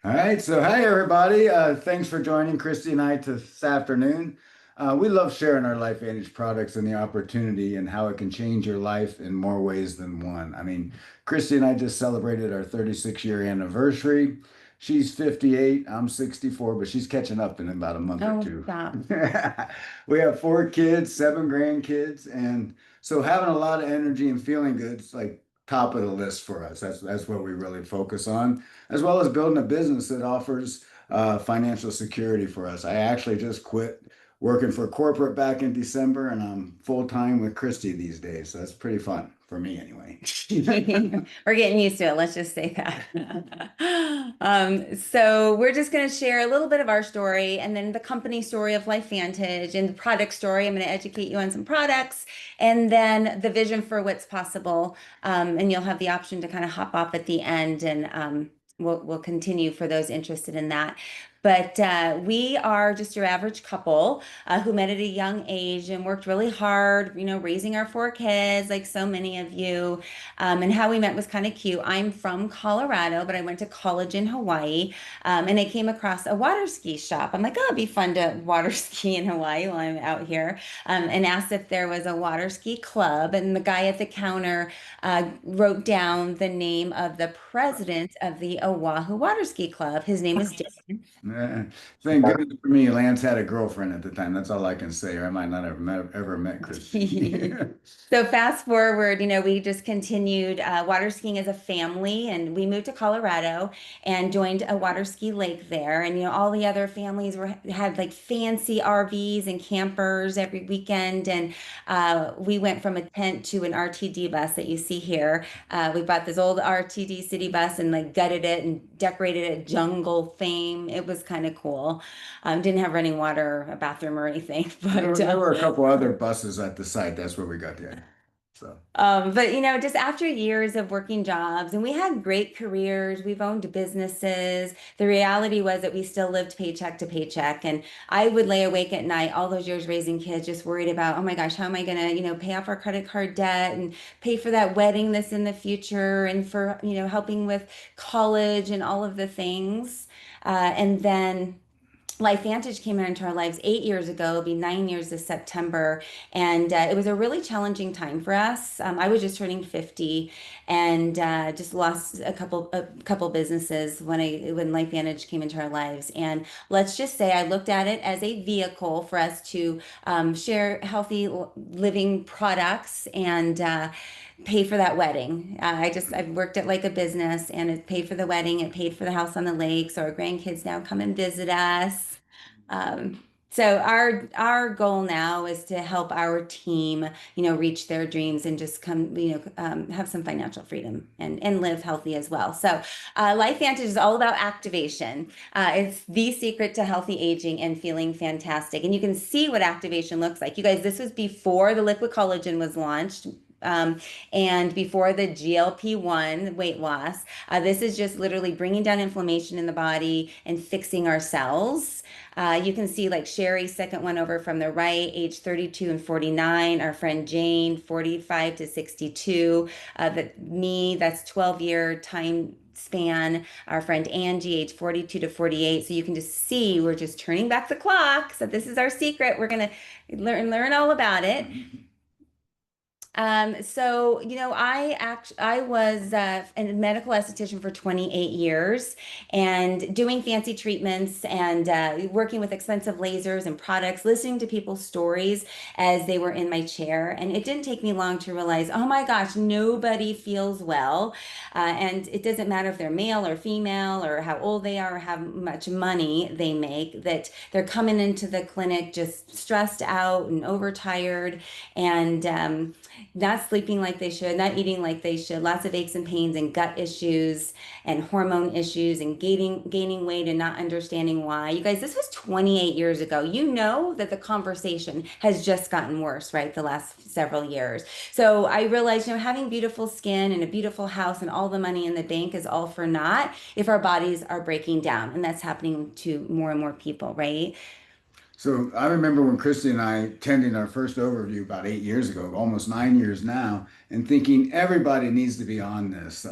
All right, so hi everybody. Thanks for joining Christy and I this afternoon. We love sharing our LifeVantage products and the opportunity and how it can change your life in more ways than one. I mean, Christy and I just celebrated our 36-year anniversary. She's 58, I'm 64, but she's catching up in about a month or Oh, two. stop. We have 4 kids, 7 grandkids, and so having a lot of energy and feeling good is like top of the list for us. That's what we really focus on, as well as building a business that offers financial security for us. I actually just quit working for corporate back in December, and I'm full time with Christy these days. So that's pretty fun for me anyway. We're getting used to it. Let's just say that. So we're just going to share a little bit of our story and then the company story of LifeVantage and the product story. I'm going to educate you on some products and then the vision for what's possible. And you'll have the option to kind of hop off at the end and we'll continue for those interested in that. But we are just your average couple who met at a young age and worked really hard, raising our 4 kids, like so many of you. And how we met was kind of cute. I'm from Colorado, but I went to college in Hawaii. And I came across a water ski shop. I'm like, oh, it'd be fun to water ski in Hawaii while I'm out here. And asked if there was a water ski club. And the guy at the counter wrote down the name of the president of the Oahu Water Ski Club. His name is Dan. Eh, Thank goodness for me, Lance had a girlfriend at the time. That's all I can say. Or I might not have ever met Christy. So fast forward, we just continued water skiing as a family, and we moved to Colorado and joined a water ski lake there. And all the other families had like fancy RVs and campers every weekend, and we went from a tent to an RTD bus that you see here. We bought this old RTD city bus and like gutted it and decorated it jungle theme. It was kind of cool. Didn't have running water, a bathroom, or anything, There but. were, there were a couple other buses at the site. That's where we got the idea. So. But just after years of working jobs, and we had great careers, we've owned businesses. The reality was that we still lived paycheck to paycheck, and I would lay awake at night all those years raising kids, just worried about, oh my gosh, how am I gonna, pay off our credit card debt and pay for that wedding that's in the future, and for helping with college and all of the things, and then. LifeVantage came into our lives 8 years ago. It'll be 9 years this September, and it was a really challenging time for us. I was just turning 50, and just lost a couple businesses when LifeVantage came into our lives. And let's just say I looked at it as a vehicle for us to share healthy living products and. Pay for that wedding. I've worked it like a business, and it paid for the wedding. It paid for the house on the lake. So our grandkids now come and visit us. So our goal now is to help our team, reach their dreams and just come, have some financial freedom and live healthy as well. So LifeVantage is all about activation. It's the secret to healthy aging and feeling fantastic. And you can see what activation looks like. You guys, this was before the liquid collagen was launched. Um, and before the GLP-1 weight loss, this is just literally bringing down inflammation in the body and fixing our cells. You can see like Sherry, second one over from the right, age 32 and 49. Our friend Jane, 45 to 62. Me, that's 12-year time span. Our friend Angie, age 42 to 48. So you can just see we're just turning back the clock. So this is our secret. We're gonna learn all about it. I was a medical esthetician for 28 years and doing fancy treatments and working with expensive lasers and products, listening to people's stories as they were in my chair. And it didn't take me long to realize, oh my gosh, nobody feels well. And it doesn't matter if they're male or female or how old they are or how much money they make, that they're coming into the clinic just stressed out and overtired and not sleeping like they should, not eating like they should, lots of aches and pains and gut issues and hormone issues and gaining weight and not understanding why. You guys, this was 28 years ago. You know that the conversation has just gotten worse, right? The last several years. So I realized, having beautiful skin and a beautiful house and all the money in the bank is all for naught if our bodies are breaking down. And that's happening to more and more people, right? So I remember when Christy and I attending our first overview about 8 years ago, almost 9 years now, and thinking everybody needs to be on this.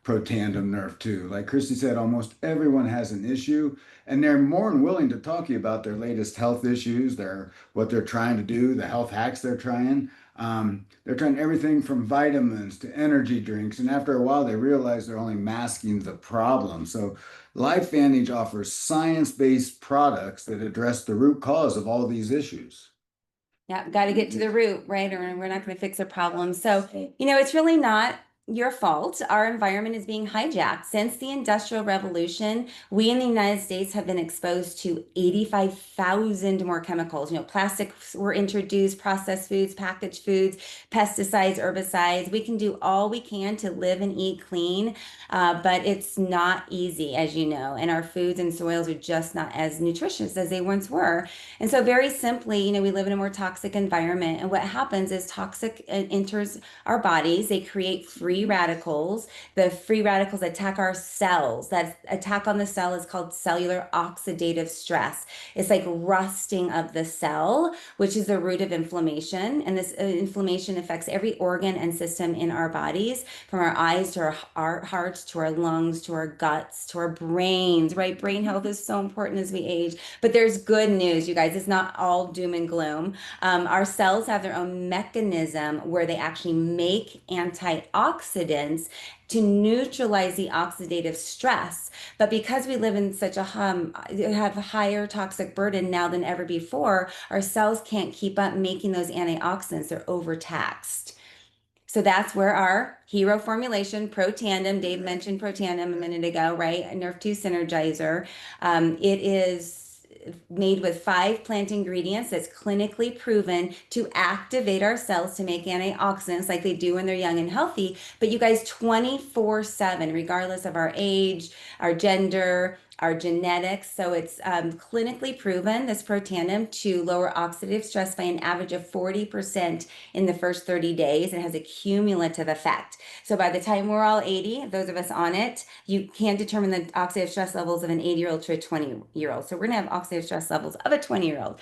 Protandim Nerf 2. Like Christy said, almost everyone has an issue, and they're more than willing to talk to you about their latest health issues, their what they're trying to do, the health hacks they're trying. They're trying everything from vitamins to energy drinks, and after a while, they realize they're only masking the problem. So, LifeVantage offers science-based products that address the root cause of all these issues. Yeah, got to get to the root, right? Or we're not going to fix a problem. So, it's really not your fault. Our environment is being hijacked. Since the Industrial Revolution, we in the United States have been exposed to 85,000 more chemicals. Plastics were introduced, processed foods, packaged foods, pesticides, herbicides. We can do all we can to live and eat clean, but it's not easy, as you know, and our foods and soils are just not as nutritious as they once were. And so, very simply, we live in a more toxic environment. And what happens is toxic enters our bodies. They create free radicals. The free radicals attack our cells. That attack on the cell is called cellular oxidative stress. It's like rusting of the cell, which is the root of inflammation. And this inflammation affects every organ and system in our bodies, from our eyes to our hearts to our lungs to our guts to our brains, right? Brain health is so important as we age. But there's good news, you guys. It's not all doom and gloom. Our cells have their own mechanism where they actually make antioxidants to neutralize the oxidative stress. But because we live in such a have a higher toxic burden now than ever before, our cells can't keep up making those antioxidants. They're overtaxed. So that's where our hero formulation, Protandim, Dave mentioned Protandim a minute ago, right? A Nerf 2 Synergizer. It is made with 5 plant ingredients that's clinically proven to activate our cells to make antioxidants like they do when they're young and healthy. But you guys, 24/7, regardless of our age, our gender, our genetics. So it's clinically proven, this Protandim, to lower oxidative stress by an average of 40% in the first 30 days. It has a cumulative effect. So by the time we're all 80, those of us on it, you can determine the oxidative stress levels of an 80-year-old to a 20-year-old. So we're going to have oxidative stress levels of a 20-year-old.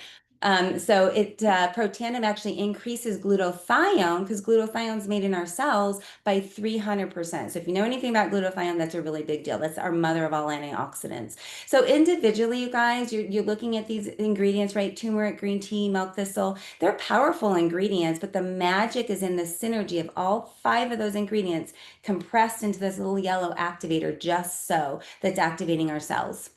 So Protandim actually increases glutathione, because glutathione is made in our cells, by 300%. So if you know anything about glutathione, that's a really big deal. That's our mother of all antioxidants. So individually, you guys, you're looking at these ingredients, right? Turmeric, green tea, milk thistle. They're powerful ingredients, but the magic is in the synergy of all 5 of those ingredients compressed into this little yellow activator, just so, that's activating our cells.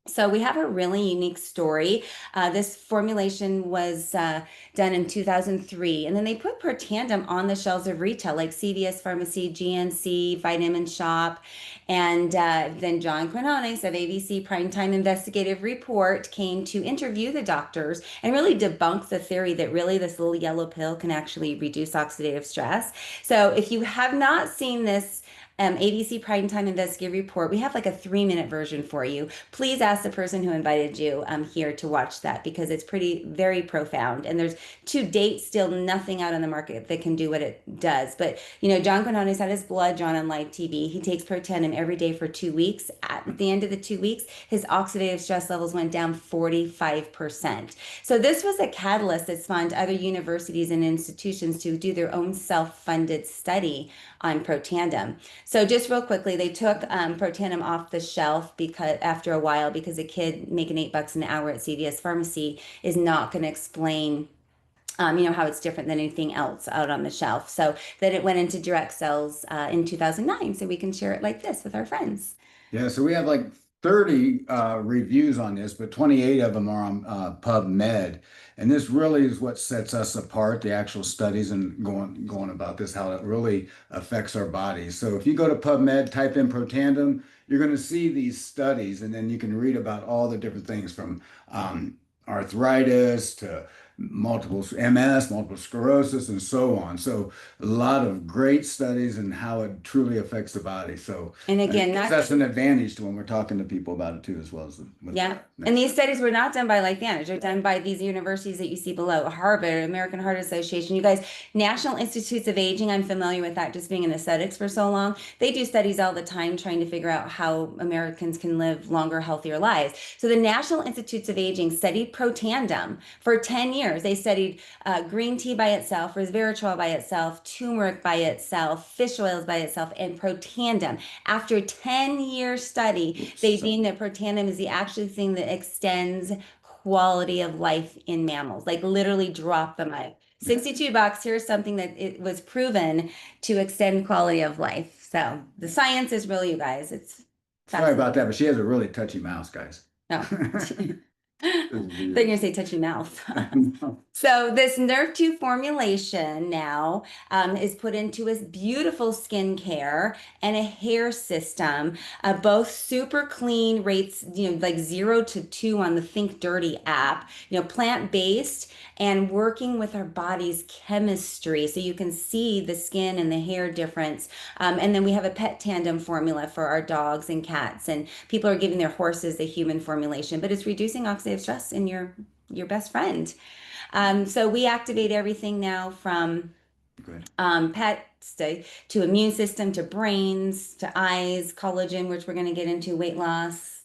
So we have a really unique story. This formulation was done in 2003, and then they put Protandim on the shelves of retail like CVS Pharmacy, GNC, Vitamin Shop, and then John Quinones of ABC Primetime Investigative Report came to interview the doctors and really debunk the theory that really this little yellow pill can actually reduce oxidative stress. So if you have not seen this ABC Primetime Investigative Report, we have like a 3-minute version for you. Please ask the person who invited you here to watch that, because it's very profound. And there's to date still nothing out on the market that can do what it does. But John Quinones had his blood drawn on live TV. He takes Protandim every day for 2 weeks. At the end of the 2 weeks, his oxidative stress levels went down 45%. So this was a catalyst that spawned other universities and institutions to do their own self-funded study on Protandim. So just real quickly, they took Protandim off the shelf because after a while, because a kid making $8 an hour at CVS Pharmacy is not going to explain how it's different than anything else out on the shelf. So then it went into direct sales in 2009. So we can share it like this with our friends. Yeah, so we have like 30 reviews on this, but 28 of them are on PubMed. And this really is what sets us apart, the actual studies and going about this, how it really affects our bodies. So if you go to PubMed, type in Protandim, you're going to see these studies, and then you can read about all the different things from arthritis to multiple MS, multiple sclerosis, and so on. So a lot of great studies and how it truly affects the body. So And again, that's an advantage to when we're talking to people about it too, as well as yeah. And these studies were not done by LifeVantage. They're done by these universities that you see below, Harvard, American Heart Association. You guys, National Institutes of Aging, I'm familiar with that just being in aesthetics for so long. They do studies all the time trying to figure out how Americans can live longer, healthier lives. So the National Institutes of Aging studied Protandim for 10 years. years. They studied green tea by itself, resveratrol by itself, turmeric by itself, fish oils by itself, and protandem. After 10-year study, they Oops. deemed that protandem is the actual thing that extends quality of life in mammals, like literally drop the mic. 62 bucks. Here's something that it was proven to extend quality of life. So the science is real, you guys. It's Sorry fascinating. about that, but she has a really touchy mouse, guys. No. This is They're weird. gonna say touchy mouth. So this Nerve 2 formulation now is put into a beautiful skincare and a hair system, both super clean rates, like 0 to 2 on the Think Dirty app, plant-based and working with our body's chemistry. So you can see the skin and the hair difference. And then we have a pet tandem formula for our dogs and cats, and people are giving their horses the human formulation, but it's reducing oxidative stress in your best friend. So we activate everything now from Good. pets to immune system to brains to eyes, collagen, which we're going to get into, weight loss.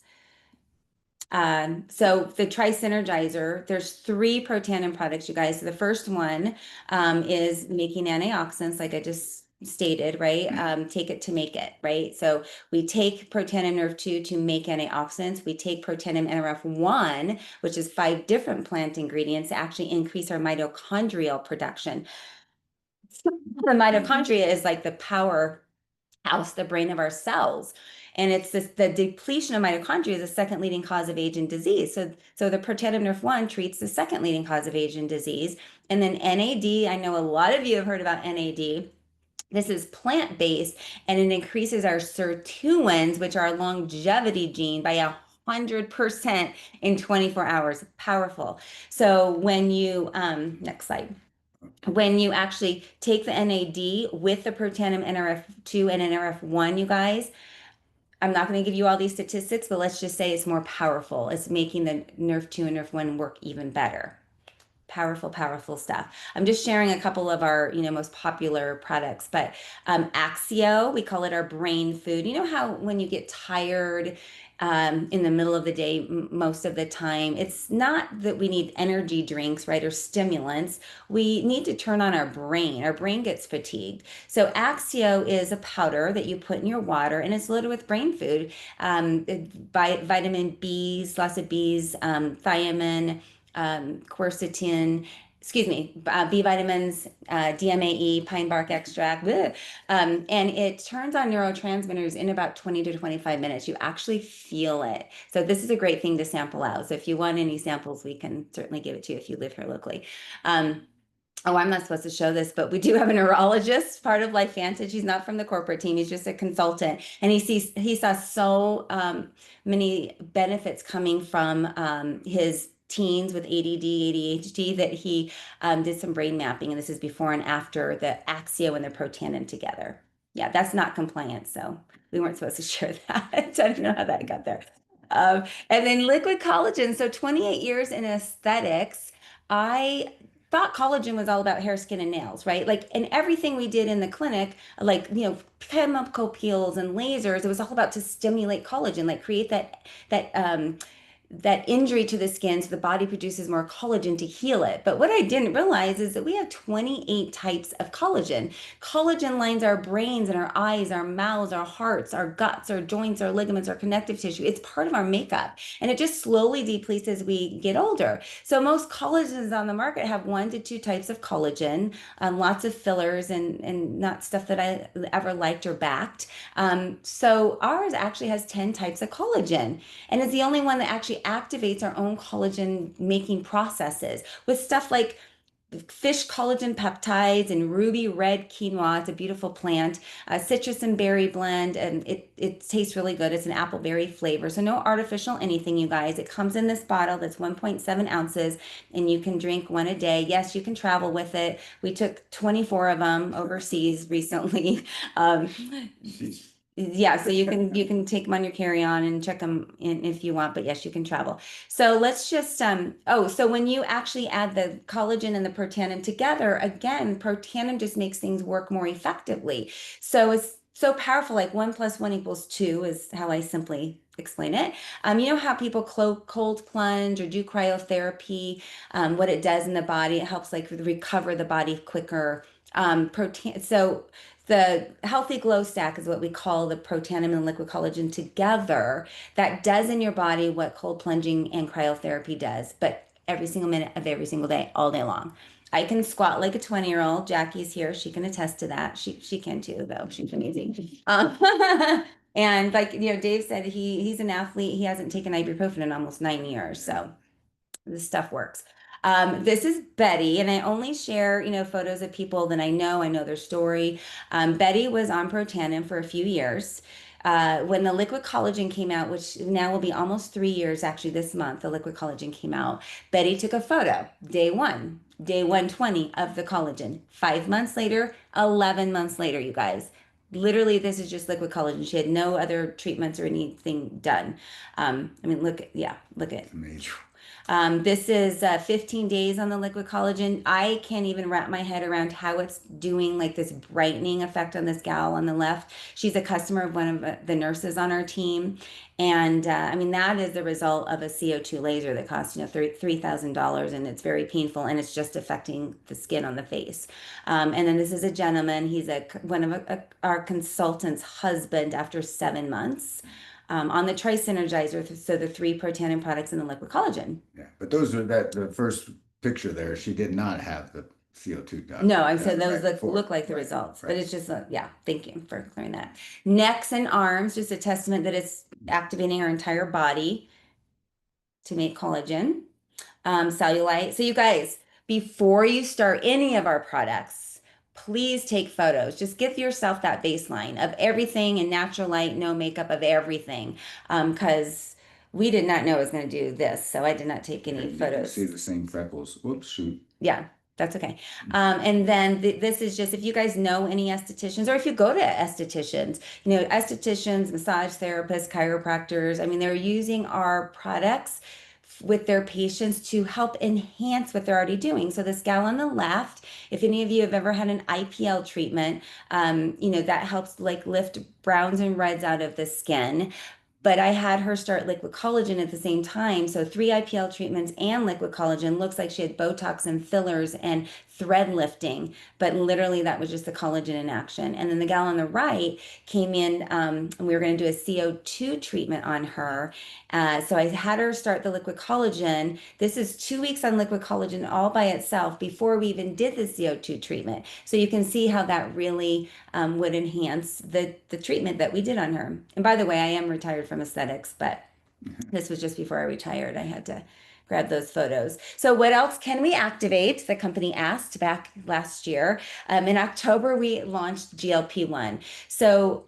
So the Tri-Synergizer, there's 3 Protandim products, you guys. So the first one is making antioxidants, like I just stated, right? Take it to make it, right? So we take Protandim Nerve 2 to make antioxidants. We take Protandim NRF 1, which is 5 different plant ingredients to actually increase our mitochondrial production. The mitochondria is like the power house, the brain of our cells. And it's the depletion of mitochondria is the second leading cause of age and disease. So the Protandim Nerf 1 treats the second leading cause of age and disease. And then NAD, I know a lot of you have heard about NAD. This is plant-based and it increases our sirtuins, which are our longevity gene, by 100% in 24 hours. Powerful. So when you, next slide, when you actually take the NAD with the Protandim NRF2 and NRF1, you guys, I'm not going to give you all these statistics, but let's just say it's more powerful. It's making the Nerf 2 and Nerf 1 work even better. Powerful, powerful stuff. I'm just sharing a couple of our, most popular products, but Axio, we call it our brain food. You know how when you get tired in the middle of the day, most of the time, it's not that we need energy drinks, right, or stimulants. We need to turn on our brain. Our brain gets fatigued. So Axio is a powder that you put in your water, and it's loaded with brain food, vitamin B's, lots of B's, thiamine, quercetin, B vitamins, DMAE, pine bark extract, and it turns on neurotransmitters in about 20 to 25 minutes. You actually feel it. So this is a great thing to sample out. So if you want any samples, we can certainly give it to you if you live here locally. Oh, I'm not supposed to show this, but we do have a neurologist, part of LifeVantage. He's not from the corporate team. He's just a consultant, and he saw so many benefits coming from his teens with ADD, ADHD that he did some brain mapping, and this is before and after the Axio and the Protandim together. Yeah, that's not compliant, so we weren't supposed to share that. I don't know how that got there. And then liquid collagen. So 28 years in aesthetics. I thought collagen was all about hair, skin, and nails, right? Like, and everything we did in the clinic, like, chemical peels and lasers, it was all about to stimulate collagen, like create that injury to the skin so the body produces more collagen to heal it. But what I didn't realize is that we have 28 types of collagen. Collagen lines our brains and our eyes, our mouths, our hearts, our guts, our joints, our ligaments, our connective tissue. It's part of our makeup, and it just slowly depletes as we get older. So most collagens on the market have 1 to 2 types of collagen, lots of fillers and not stuff that I ever liked or backed. So ours actually has 10 types of collagen, and is the only one that actually activates our own collagen making processes with stuff like fish collagen peptides and ruby red quinoa. It's a beautiful plant, citrus and berry blend, and it tastes really good. It's an apple berry flavor, so no artificial anything, you guys. It comes in this bottle that's 1.7 ounces, and you can drink 1 a day. Yes, you can travel with it. We took 24 of them overseas recently. Jeez. Yeah, so you can take them on your carry-on and check them in if you want, but yes, you can travel. So let's just so when you actually add the collagen and the Protandim together, again, Protandim just makes things work more effectively. So it's so powerful. Like 1 + 1 = 2 is how I simply explain it. You know how people cold plunge or do cryotherapy, what it does in the body, it helps like recover the body quicker. Protein, so the healthy glow stack is what we call the protandim and liquid collagen together that does in your body what cold plunging and cryotherapy does, but every single minute of every single day, all day long. I can squat like a 20-year-old. Jackie here. She can attest to that. She can too, though. She's amazing. And like Dave said, he's an athlete. He hasn't taken ibuprofen in almost 9 years. So this stuff works. This is Betty, and I only share, photos of people that I know their story. Betty was on Protandim for a few years. When the liquid collagen came out, which now will be almost 3 years, actually this month, the liquid collagen came out. Betty took a photo, day 120 of the collagen. 5 months later, 11 months later, you guys. Literally, this is just liquid collagen. She had no other treatments or anything done. I mean, look at. Amazing. This is 15 days on the liquid collagen. I can't even wrap my head around how it's doing like this brightening effect on this gal on the left. She's a customer of one of the nurses on our team. And I mean, that is the result of a CO2 laser that costs, $3,000, and it's very painful, and it's just affecting the skin on the face. And then this is a gentleman. He's one of our consultant's husband after 7 months. On the Tri-Synergizer, so the 3 Protandim products and the liquid collagen. Yeah, but the first picture there, she did not have the CO2 done. No, I said those look like the results, but it's just, yeah, thank you for clearing that. Necks and arms, just a testament that it's activating our entire body to make collagen. Cellulite. So you guys, before you start any of our products, please take photos. Just give yourself that baseline of everything and natural light, no makeup of everything. Because we did not know it was going to do this. So I did not take any photos. You see the same freckles. Whoops, shoot. Yeah, that's okay. And then this is just if you guys know any estheticians or if you go to estheticians, estheticians, massage therapists, chiropractors, I mean, they're using our products with their patients to help enhance what they're already doing. So this gal on the left, if any of you have ever had an IPL treatment, that helps like lift browns and reds out of the skin. But I had her start liquid collagen at the same time. So 3 IPL treatments and liquid collagen. Looks like she had Botox and fillers and thread lifting, but literally that was just the collagen in action. And then the gal on the right came in, and we were going to do a CO2 treatment on her. So I had her start the liquid collagen. This is 2 weeks on liquid collagen all by itself before we even did the CO2 treatment. So you can see how that really would enhance the treatment that we did on her. And by the way, I am retired from aesthetics, but this was just before I retired. I had to grab those photos. So what else can we activate? The company asked back last year. In October, we launched GLP-1. So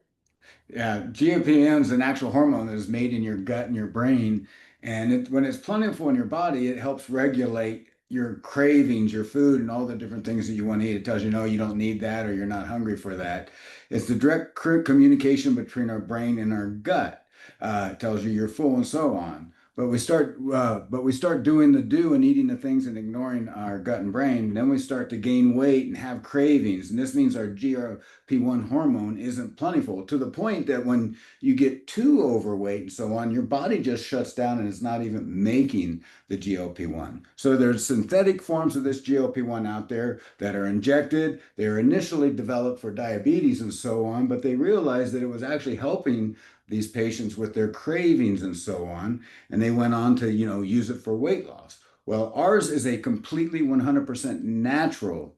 yeah, GLP-1 is an actual hormone that is made in your gut and your brain. And when it's plentiful in your body, it helps regulate your cravings, your food, and all the different things that you want to eat. It tells you, no, you don't need that, or you're not hungry for that. It's the direct communication between our brain and our gut. It tells you you're full and so on. But we start doing the do and eating the things and ignoring our gut and brain. Then we start to gain weight and have cravings. And this means our GLP-1 hormone isn't plentiful to the point that when you get too overweight and so on, your body just shuts down and is not even making the GLP-1. So there's synthetic forms of this GLP-1 out there that are injected. They were initially developed for diabetes and so on, but they realized that it was actually helping these patients with their cravings and so on, and they went on to use it for weight loss. Well, ours is a completely 100% natural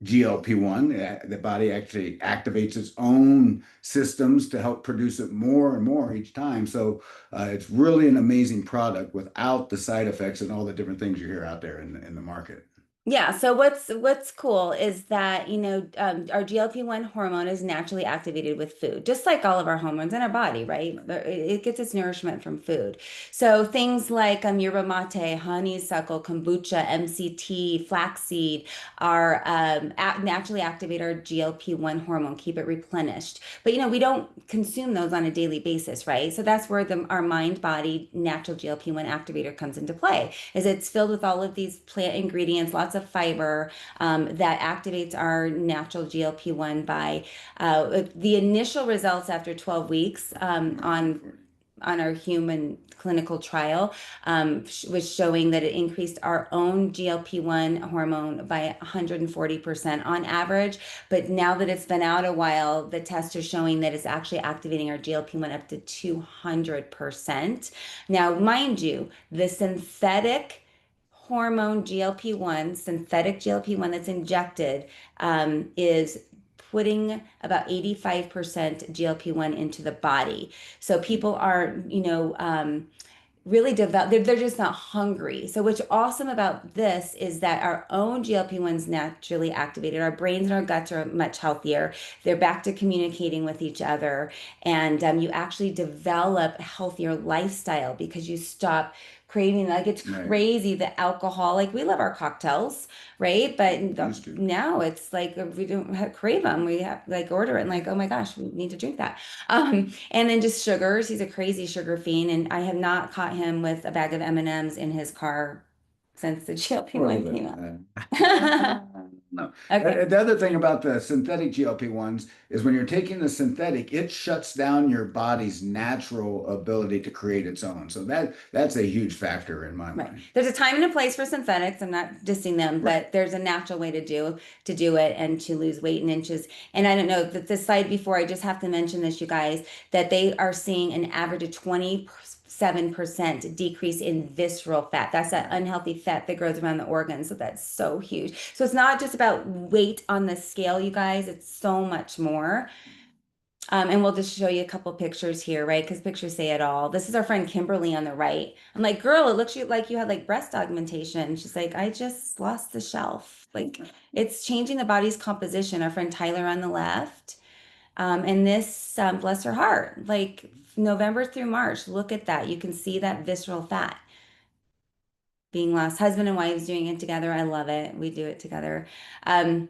GLP-1. The body actually activates its own systems to help produce it more and more each time. So it's really an amazing product without the side effects and all the different things you hear out there in the market. Yeah, so what's cool is that, our GLP-1 hormone is naturally activated with food, just like all of our hormones in our body, right? It gets its nourishment from food. So things like yerba mate, honeysuckle, kombucha, MCT, flaxseed are naturally activate our GLP-1 hormone, keep it replenished. But we don't consume those on a daily basis, right? So that's where our mind-body natural GLP-1 activator comes into play, is it's filled with all of these plant ingredients, lots lots of fiber that activates our natural GLP-1 by the initial results after 12 weeks on our human clinical trial was showing that it increased our own GLP-1 hormone by 140% on average. But now that it's been out a while, the tests are showing that it's actually activating our GLP-1 up to 200%. Now, mind you, the synthetic hormone GLP-1, synthetic GLP-1 that's injected, is putting about 85% GLP-1 into the body. So people are, really develop, they're just not hungry. So what's awesome about this is that our own GLP-1's naturally activated. Our brains and our guts are much healthier. They're back to communicating with each other. And you actually develop a healthier lifestyle because you stop craving. Like it's Right. crazy, the alcohol. Like we love our cocktails, right? But Used to. now it's like we don't crave them. We have like order it and like, oh my gosh, we need to drink that. And then just sugars. He's a crazy sugar fiend, and I have not caught him with a bag of M&Ms in his car since the GLP-1 came out. No. Okay. The other thing about the synthetic GLP-1s is when you're taking the synthetic, it shuts down your body's natural ability to create its own. So that's a huge factor in my Right. mind. There's a time and a place for synthetics. I'm not dissing them, Right. but there's a natural way to do it and to lose weight in inches. And I don't know that this slide before, I just have to mention this, you guys, that they are seeing an average of 27% decrease in visceral fat. That's that unhealthy fat that grows around the organs. So that's so huge. So it's not just about weight on the scale, you guys. It's so much more. And we'll just show you a couple pictures here, right? Because pictures say it all. This is our friend Kimberly on the right. I'm like, girl, it looks like you had like breast augmentation. She's like, I just lost the shelf. Like, it's changing the body's composition. Our friend Tyler on the left. And this, bless her heart, like November through March, look at that. You can see that visceral fat being lost. Husband and wives doing it together. I love it. We do it together. And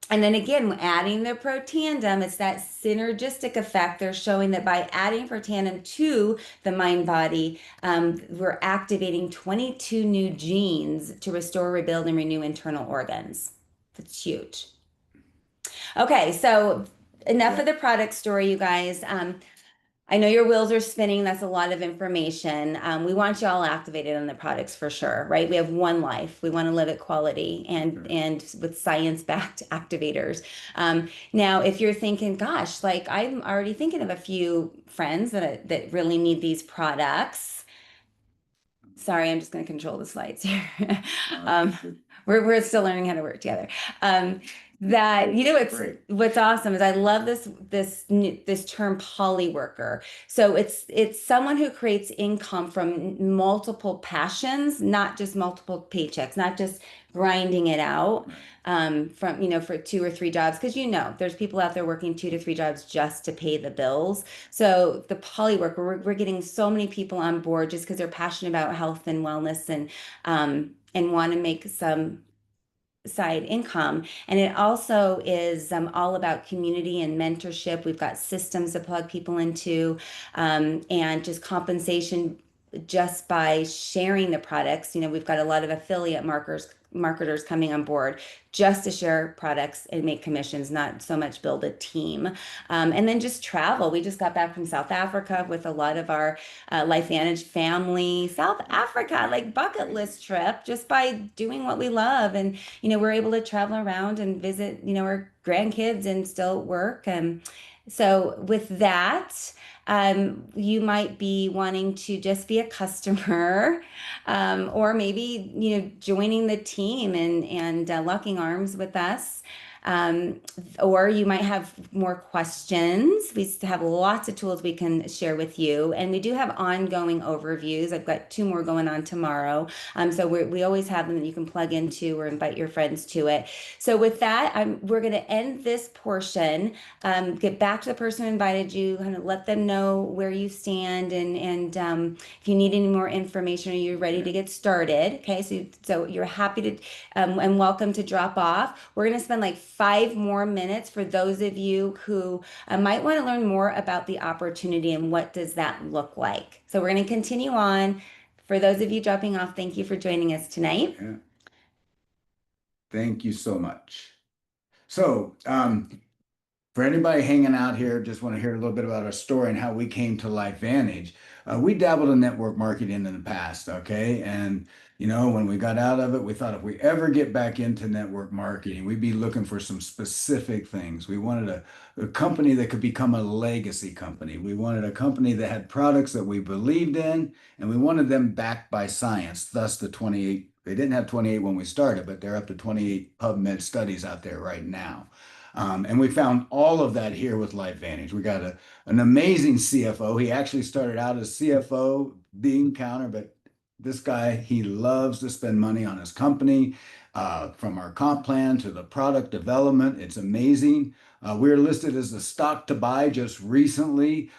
then again, adding the protandem, it's that synergistic effect. They're showing that by adding protandem to the mind body, we're activating 22 new genes to restore, rebuild, and renew internal organs. That's huge. Okay, so enough of the product story, you guys. I know your wheels are spinning. That's a lot of information. We want you all activated on the products for sure, right? We have one life. We want to live at quality and with science-backed activators. Now, if you're thinking, gosh, like I'm already thinking of a few friends that really need these products. Sorry, I'm just going to control the slides here. We're still learning how to work together. That what's awesome is I love this term poly worker. So it's someone who creates income from multiple passions, not just multiple paychecks, not just grinding it out from for 2 or 3 jobs, because there's people out there working 2 to 3 jobs just to pay the bills. So the poly worker, we're getting so many people on board just because they're passionate about health and wellness and want to make some side income. And it also is all about community and mentorship. We've got systems to plug people into and just compensation just by sharing the products. We've got a lot of affiliate marketers coming on board just to share products and make commissions, not so much build a team. And then just travel. We just got back from South Africa with a lot of our LifeVantage family. South Africa, like bucket list trip, just by doing what we love. And, we're able to travel around and visit, our grandkids and still work. So with that, you might be wanting to just be a customer, or maybe, joining the team and locking arms with us. Or you might have more questions. We have lots of tools we can share with you, and we do have ongoing overviews. I've got 2 more going on tomorrow. So we always have them that you can plug into or invite your friends to it. So with that, we're going to end this portion, get back to the person who invited you, kind of let them know where you stand, and if you need any more information or you're ready to get started. Okay, so you're happy to and welcome to drop off. We're going to spend like 5 more minutes for those of you who might want to learn more about the opportunity and what does that look like. So we're going to continue on. For those of you dropping off, thank you for joining us tonight. Yeah. Thank you so much. So, for anybody hanging out here, just want to hear a little bit about our story and how we came to LifeVantage. We dabbled in network marketing in the past, okay? And when we got out of it, we thought if we ever get back into network marketing, we'd be looking for some specific things. We wanted a company that could become a legacy company. We wanted a company that had products that we believed in, and we wanted them backed by science. Thus, the 28. They didn't have 28 when we started, but they're up to 28 PubMed studies out there right now. And we found all of that here with LifeVantage. We got an amazing CFO. He actually started out as CFO, bean counter, but this guy, he loves to spend money on his company, from our comp plan to the product development. It's amazing. We're listed as the stock to buy just recently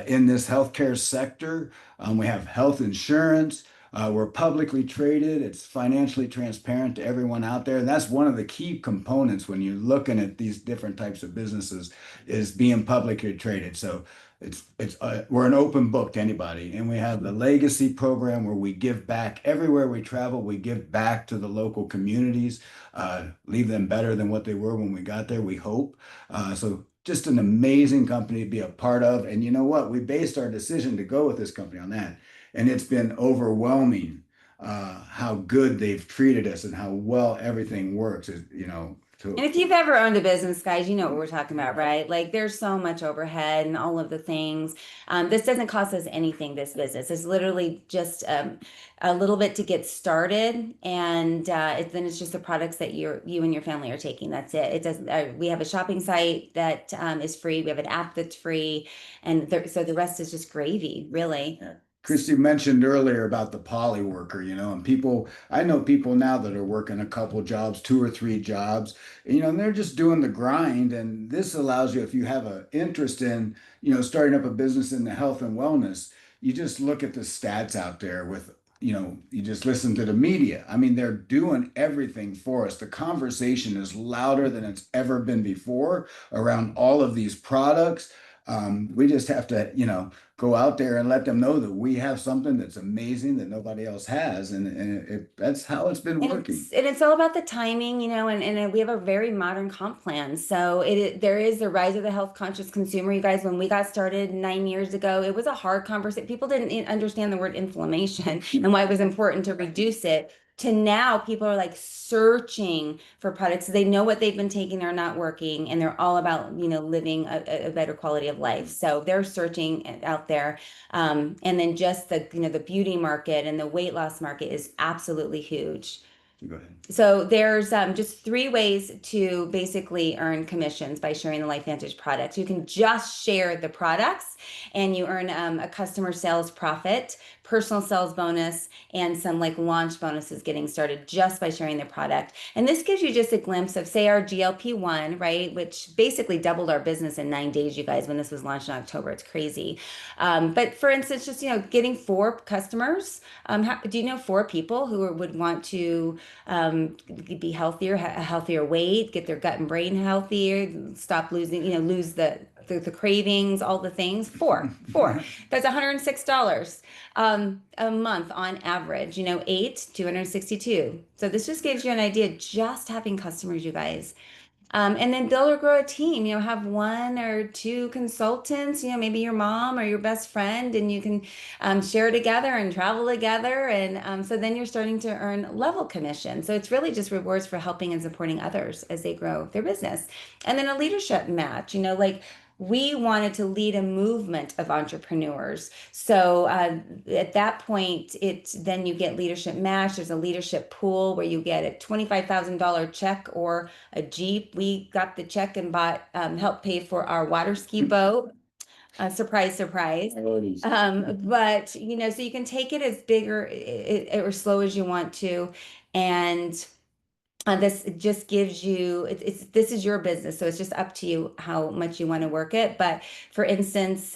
in this healthcare sector. We have health insurance. We're publicly traded. It's financially transparent to everyone out there. And that's one of the key components when you're looking at these different types of businesses is being publicly traded. So we're an open book to anybody. And we have the legacy program where we give back everywhere we travel. We give back to the local communities, leave them better than what they were when we got there, we hope. So just an amazing company to be a part of. And you know what? We based our decision to go with this company on that. And it's been overwhelming how good they've treated us and how well everything works. And if you've ever owned a business, guys, you know what we're talking about, right? Like there's so much overhead and all of the things. This doesn't cost us anything, this business. It's literally just a little bit to get started. And then it's just the products that you and your family are taking. That's it. It doesn't, we have a shopping site that is free. We have an app that's free. And so the rest is just gravy, really. Yeah. Christi mentioned earlier about the poly worker, and I know people now that are working a couple jobs, two or three jobs, and they're just doing the grind. And this allows you, if you have an interest in, starting up a business in the health and wellness, you just look at the stats out there with, you just listen to the media. I mean, they're doing everything for us. The conversation is louder than it's ever been before around all of these products. We just have to, go out there and let them know that we have something that's amazing that nobody else has, and that's how it's been working. And it's all about the timing, and we have a very modern comp plan. So there is the rise of the health conscious consumer. You guys, when we got started 9 years ago, it was a hard conversation. People didn't understand the word inflammation and why it was important to reduce it. To now, people are like searching for products. They know what they've been taking are not working, and they're all about, living a better quality of life. So they're searching out there. And then just the beauty market and the weight loss market is absolutely huge. Go ahead. So there's just three ways to basically earn commissions by sharing the LifeVantage products. You can just share the products and you earn a customer sales profit, personal sales bonus, and some like launch bonuses getting started just by sharing the product. And this gives you just a glimpse of, say, our GLP-1, right, which basically doubled our business in 9 days, you guys, when this was launched in October. It's crazy. But for instance, just, getting four customers. Do you know four people who would want to be healthier, a healthier weight, get their gut and brain healthier, stop losing, lose the cravings, all the things. Four. That's $106 a month on average. Eight, 262. So this just gives you an idea, just having customers, you guys. And then build or grow a team, have one or two consultants, maybe your mom or your best friend, and you can share together and travel together. And so then you're starting to earn level commission. So it's really just rewards for helping and supporting others as they grow their business. And then a leadership match, like we wanted to lead a movement of entrepreneurs. So at that point, then you get leadership match. There's a leadership pool where you get a $25,000 check or a Jeep. We got the check and helped pay for our water ski boat. Surprise, surprise. But so you can take it as big or slow as you want to, and this just gives you this is your business, so it's just up to you how much you want to work it. But for instance,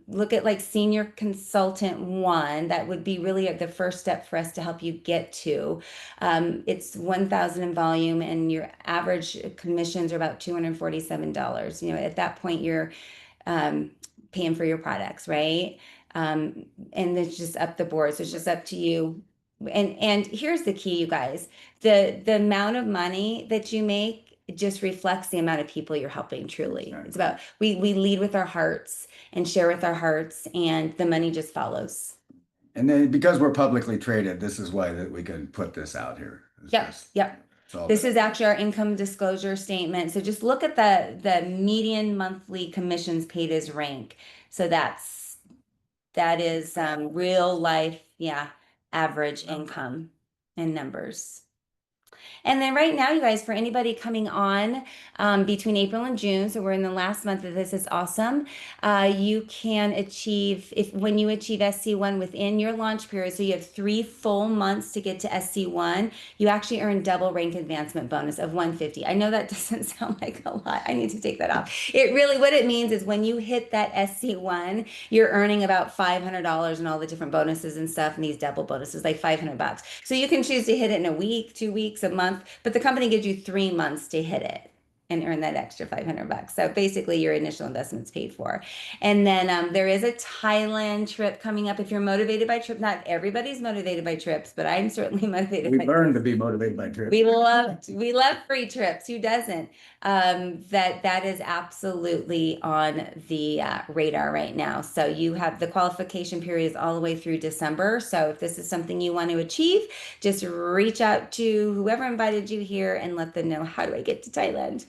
look at like senior consultant one. That would be really the first step for us to help you get to. It's 1,000 in volume, and your average commissions are about $247. At that point, you're paying for your products, right? And it's just up the board. So it's just up to you And here's the key, you guys. The amount of money that you make just reflects the amount of people you're helping truly. Right. It's about we lead with our hearts and share with our hearts, and the money just follows. And then because we're publicly traded, this is why that we can put this out here. It's Yep, just, yep. it's all This good. is actually our income disclosure statement. So just look at the median monthly commissions paid as rank. So that is real life, yeah, average income and numbers. And then right now, you guys, for anybody coming on between April and June, so we're in the last month of this, is awesome. You can achieve, if when you achieve SC1 within your launch period, so you have 3 full months to get to SC1, you actually earn double rank advancement bonus of 150. I know that doesn't sound like a lot. I need to take that off. It really, what it means is when you hit that SC1, you're earning about $500 and all the different bonuses and stuff, and these double bonuses, like $500. So you can choose to hit it in a week, 2 weeks, a month, but the company gives you 3 months to hit it and earn that extra $500. So basically, your initial investment's paid for. And then there is a Thailand trip coming up. If you're motivated by trip, not everybody's motivated by trips, but I'm certainly motivated We by learned to trips. be motivated by trips. We love free trips. Who doesn't? That is absolutely on the radar right now. So you have the qualification period is all the way through December. So if this is something you want to achieve, just reach out to whoever invited you here and let them know, how do I get to Thailand?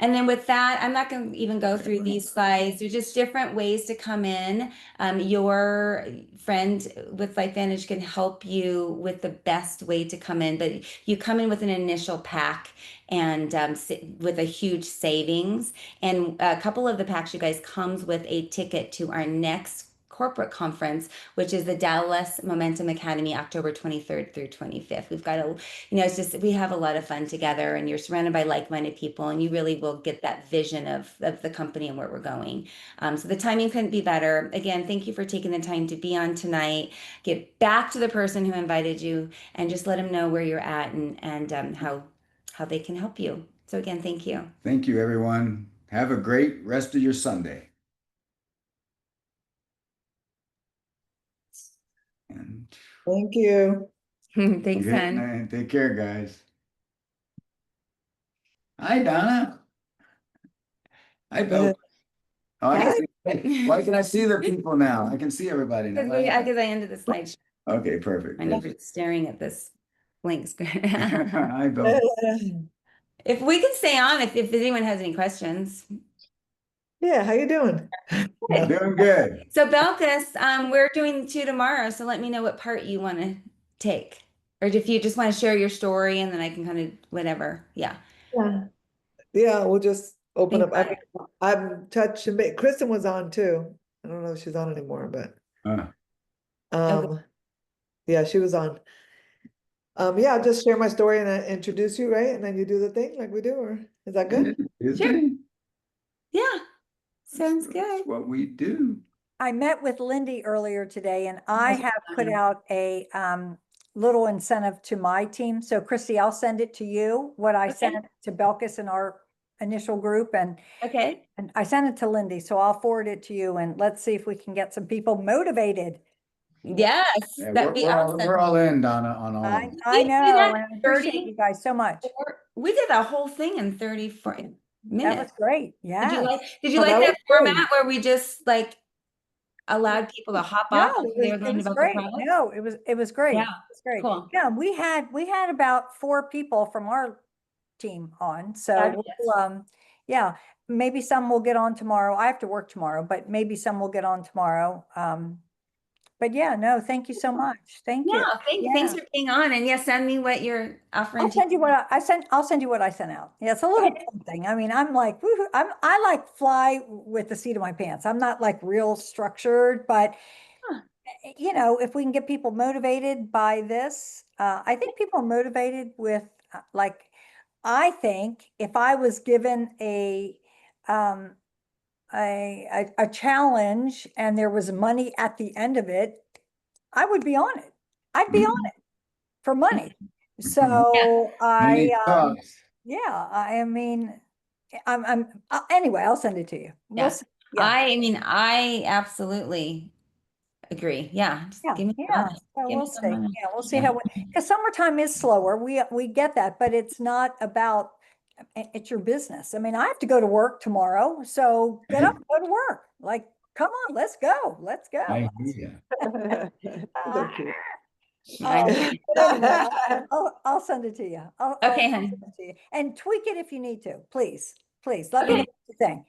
And then with that, I'm not going to even go through these slides. There's just different ways to come in. Your friend with LifeVantage can help you with the best way to come in, but you come in with an initial pack and with a huge savings. And a couple of the packs, you guys, comes with a ticket to our next corporate conference, which is the Dallas Momentum Academy, October 23rd through 25th. We've got it's just we have a lot of fun together, and you're surrounded by like-minded people, and you really will get that vision of the company and where we're going. So the timing couldn't be better. Again, thank you for taking the time to be on tonight. Get back to the person who invited you, and just let them know where you're at and how they can help you. So again, thank you. Thank you, everyone. Have a great rest of your Sunday. And Thank you. Thanks, good son. night. Take care, guys. Hi, Donna. Hi, Bill. Oh, I Hi. can see, why can I see the people now? I can see everybody now. Because I ended the slideshow. Okay, perfect. I know you're staring at this blank screen. Hi, Bill. If we can stay on, if anyone has any questions. Yeah, how you doing? Doing good. So Belkis, we're doing 2 tomorrow, so let me know what part you want to take. Or if you just want to share your story and then I can kind of whatever. Yeah. Yeah. Yeah, we'll just open Think up. I about mean, it. I'm touching base. Kristen was on too. I don't know if she's on anymore, but Uh, Okay. yeah, she was on. Yeah, I'll just share my story and introduce you, right? And then you do the thing like we do, or is that good? Sure. okay. Yeah. Sounds That's good. what we do. I met with Lindy earlier today and I That's have put fine. out a little incentive to my team. So Christy, I'll send it to you, what I Okay. sent to Belkis in our initial group Okay. and I sent it to Lindy. So I'll forward it to you and let's see if we can get some people motivated. Yes, Yeah, that'd be we're awesome. all in, Donna, on all of them. I We did know, that and I appreciate 30 you guys so much. we did the whole thing in 34 That was minutes. great. Did Yeah. you Oh, like that was that good. format where we just like allowed people to hop No, off if they were it learning was about the great. product? No, it was great. Yeah, It was great. cool. Yeah, we had about 4 people from our team on. So Fabulous. yeah, maybe some will get on tomorrow. I have to work tomorrow, but maybe some will get on tomorrow. But yeah, no, thank you so much. Thank Yeah, you. thanks Yeah. for being on. And yeah, send me what you're offering I'll to. send you what I sent. I'll send you what I sent out. Yeah, it's a little something. I mean, I'm like, woohoo, I like fly with the seat of my pants. I'm not like real structured, but Huh. you know, if we can get people motivated by this, I think people are motivated with like, I think if I was given um, a challenge and there was money at the end of it, I would be on it. I'd be on it for money. So Money talks. yeah, I mean, anyway, I'll send it to you. We'll Yeah. see. Yeah. I mean, I absolutely Agree. Yeah. Just Yeah, give me yeah, bonus. so Give we'll me some see. bonus. Yeah, we'll see Yeah. how, because summertime is slower. We get that, but it's not about, it's your business. I mean, I have to go to work tomorrow, so get up, go to work. Like, come on, let's go, let's go. I hear So cute. I know. But anyway, I'll send it to you. I'll Okay, send honey. it to you. And tweak it if you need to, please, please. Let me know Okay. what you think.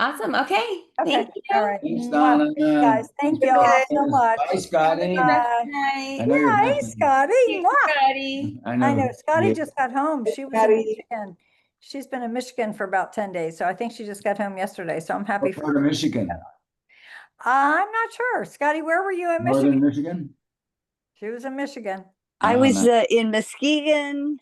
Awesome. Okay. Okay, Thank you. all right. Thanks, Wow, Donna. guys, thank you all Okay. so much. Bye, Scotty. Have a good rest Uh, of the night. I know you're Yeah, hey, listening. Scotty. Hey, Mwah. Scotty. I know, Scotty Yeah. just got home. She was in Scotty. Michigan. She's been in Michigan for about 10 days, so I think she just got home yesterday, so I'm happy What for part her. of Michigan? I'm not sure. Scotty, where were you in Northern Michigan? Michigan? She was in Michigan. I Oh, was nice. in Muskegon,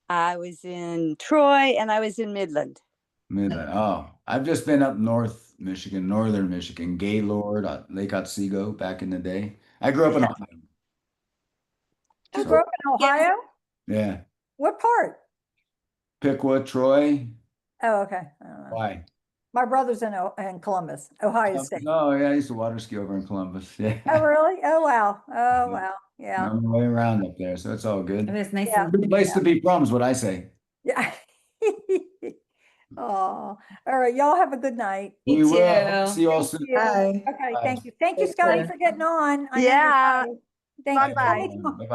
I was in Troy, and I was in Midland. Midland. Oh, I've just been up north Michigan, northern Michigan, Gaylord, Lake Otsego back in the day. I grew up in Ohio. You So, grew up in Ohio? yeah. What part? Piqua, Troy. Oh, okay. I don't know. Why? My brother's in Columbus, Ohio State. Oh, yeah, I used to water ski over in Columbus. Yeah. Oh, really? Oh, wow. Oh, wow. Yeah. On the way around up there, so it's all It good. was nice. Yeah. and- Good place to be from is what I say. Yeah. Oh, all right. Y'all have a good night. Me We will. too. See you all Thank soon. you. Bye. Okay, Bye. thank you. Thank you, Take Scotty, care. for getting on. I know you're Yeah. tired. Thank you. Call me Bye-bye. tomorrow. Bye-bye.